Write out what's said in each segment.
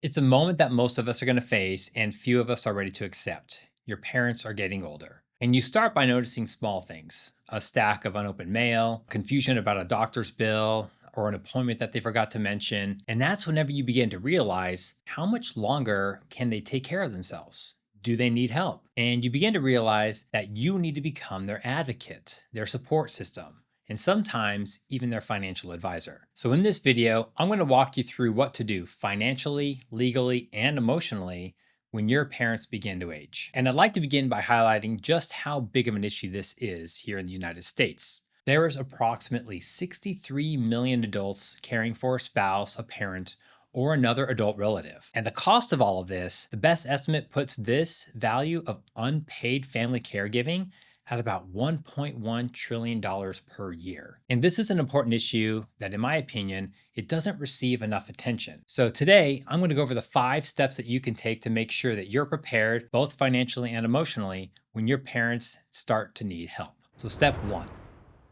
It's a moment that most of us are going to face and few of us are ready to accept. Your parents are getting older. And you start by noticing small things: a stack of unopened mail, confusion about a doctor's bill, or an appointment that they forgot to mention. And that's whenever you begin to realize, how much longer can they take care of themselves? Do they need help? And you begin to realize that you need to become their advocate, their support system, and sometimes even their financial advisor. So, in this video, I'm going to walk you through what to do financially, legally, and emotionally when your parents begin to age. And I'd like to begin by highlighting just how big of an issue this is here in the United States. There is approximately 63 million adults caring for a spouse, a parent, or another adult relative. And the cost of all of this, the best estimate puts this value of unpaid family caregiving at about $1.1 trillion per year. And this is an important issue that, in my opinion, it doesn't receive enough attention. So today, I'm going to go over the 5 steps that you can take to make sure that you're prepared, both financially and emotionally, when your parents start to need help. So step 1.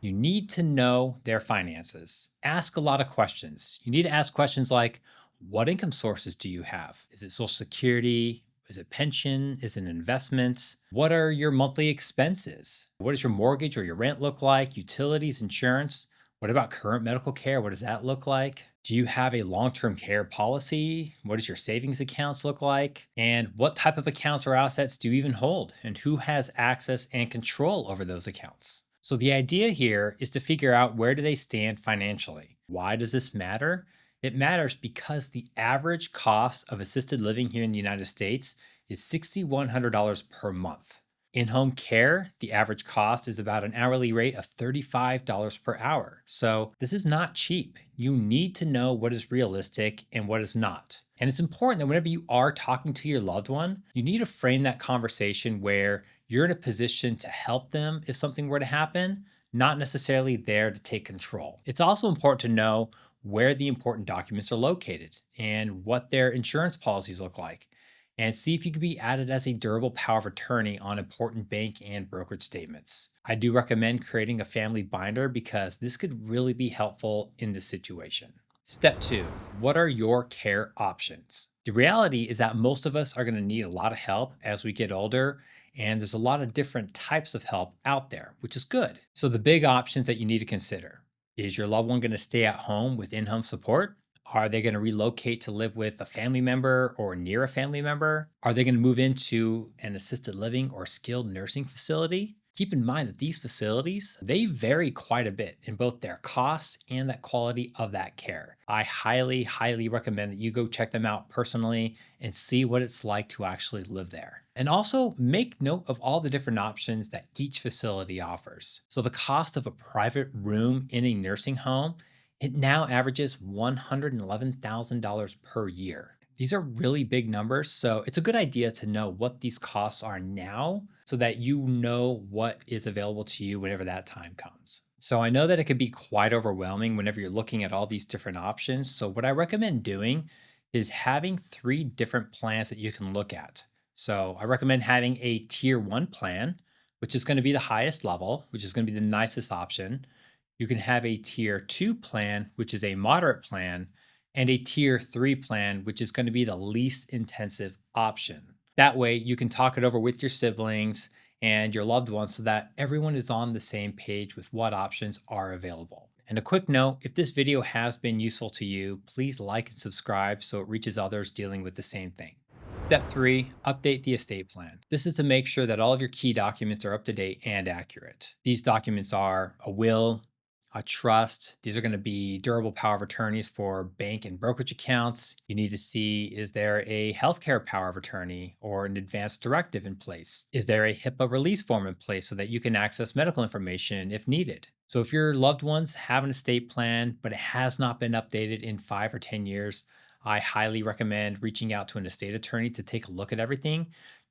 You need to know their finances. Ask a lot of questions. You need to ask questions like, what income sources do you have? Is it Social Security? Is it pension? Is it an investment? What are your monthly expenses? What does your mortgage or your rent look like? Utilities, insurance? What about current medical care? What does that look like? Do you have a long-term care policy? What does your savings accounts look like? And what type of accounts or assets do you even hold? And who has access and control over those accounts? So the idea here is to figure out, where do they stand financially? Why does this matter? It matters because the average cost of assisted living here in the United States is $6,100 per month. In home care, the average cost is about an hourly rate of $35 per hour. So this is not cheap. You need to know what is realistic and what is not. And it's important that whenever you are talking to your loved one, you need to frame that conversation where you're in a position to help them if something were to happen, not necessarily there to take control. It's also important to know where the important documents are located and what their insurance policies look like, and see if you could be added as a durable power of attorney on important bank and brokerage statements. I do recommend creating a family binder because this could really be helpful in this situation. Step 2. What are your care options? The reality is that most of us are going to need a lot of help as we get older, and there's a lot of different types of help out there, which is good. So the big options that you need to consider: is your loved one going to stay at home with in-home support? Are they going to relocate to live with a family member or near a family member? Are they going to move into an assisted living or skilled nursing facility? Keep in mind that these facilities, they vary quite a bit in both their costs and that quality of that care. I highly, highly recommend that you go check them out personally and see what it's like to actually live there. And also make note of all the different options that each facility offers. So the cost of a private room in a nursing home, it now averages $111,000 per year. These are really big numbers, so it's a good idea to know what these costs are now so that you know what is available to you whenever that time comes. So I know that it can be quite overwhelming whenever you're looking at all these different options. So what I recommend doing is having 3 different plans that you can look at. So I recommend having a tier 1 plan, which is going to be the highest level, which is going to be the nicest option. You can have a tier 2 plan, which is a moderate plan, and a tier 3 plan, which is going to be the least intensive option. That way, you can talk it over with your siblings and your loved ones so that everyone is on the same page with what options are available. And a quick note: if this video has been useful to you, please like and subscribe so it reaches others dealing with the same thing. Step 3, update the estate plan. This is to make sure that all of your key documents are up to date and accurate. These documents are a will, a trust. These are going to be durable power of attorneys for bank and brokerage accounts. You need to see, is there a healthcare power of attorney or an advanced directive in place? Is there a HIPAA release form in place so that you can access medical information if needed? So if your loved ones have an estate plan, but it has not been updated in 5 or 10 years, I highly recommend reaching out to an estate attorney to take a look at everything,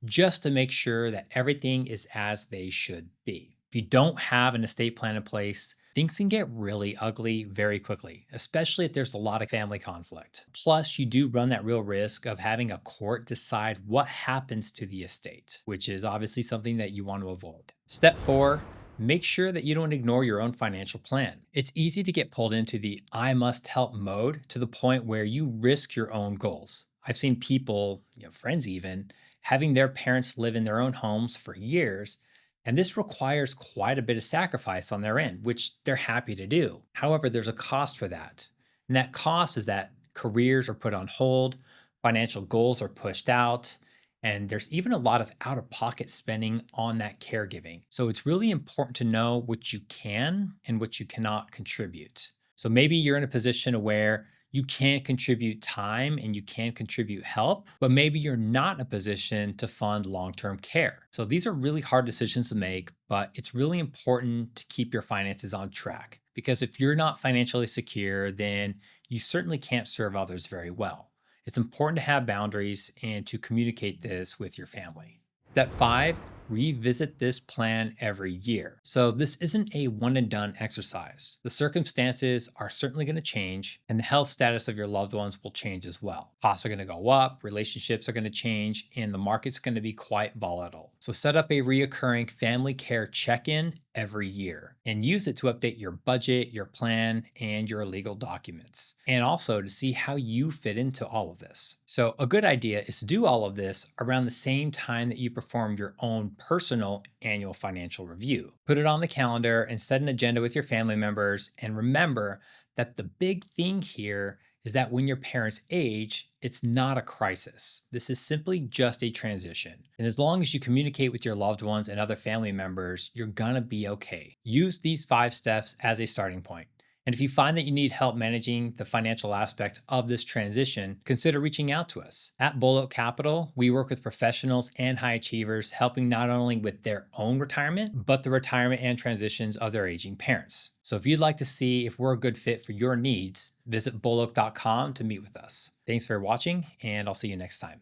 just to make sure that everything is as they should be. If you don't have an estate plan in place, things can get really ugly very quickly, especially if there's a lot of family conflict. Plus, you do run that real risk of having a court decide what happens to the estate, which is obviously something that you want to avoid. Step 4, make sure that you don't ignore your own financial plan. It's easy to get pulled into the I must help mode to the point where you risk your own goals. I've seen people, friends even, having their parents live in their own homes for years. And this requires quite a bit of sacrifice on their end, which they're happy to do. However, there's a cost for that. And that cost is that careers are put on hold, financial goals are pushed out, and there's even a lot of out of pocket spending on that caregiving. So it's really important to know what you can and what you cannot contribute. So maybe you're in a position where you can contribute time and you can contribute help, but maybe you're not in a position to fund long term care. So these are really hard decisions to make, but it's really important to keep your finances on track because if you're not financially secure, then you certainly can't serve others very well. It's important to have boundaries and to communicate this with your family. Step five, revisit this plan every year. So, this isn't a one and done exercise. The circumstances are certainly going to change, and the health status of your loved ones will change as well. Costs are going to go up, relationships are going to change, and the market's going to be quite volatile. So, set up a reoccurring family care check in every year and use it to update your budget, your plan, and your legal documents, and also to see how you fit into all of this. So, a good idea is to do all of this around the same time that you perform your own personal annual financial review. Put it on the calendar and set an agenda with your family members. And remember that the big thing here is that when your parents age, it's not a crisis. This is simply just a transition. And as long as you communicate with your loved ones and other family members, you're gonna be okay. Use these 5 steps as a starting point. And if you find that you need help managing the financial aspect of this transition, consider reaching out to us. At Bull Oak Capital, we work with professionals and high achievers, helping not only with their own retirement, but the retirement and transitions of their aging parents. So if you'd like to see if we're a good fit for your needs, visit bullock.com to meet with us. Thanks for watching, and I'll see you next time.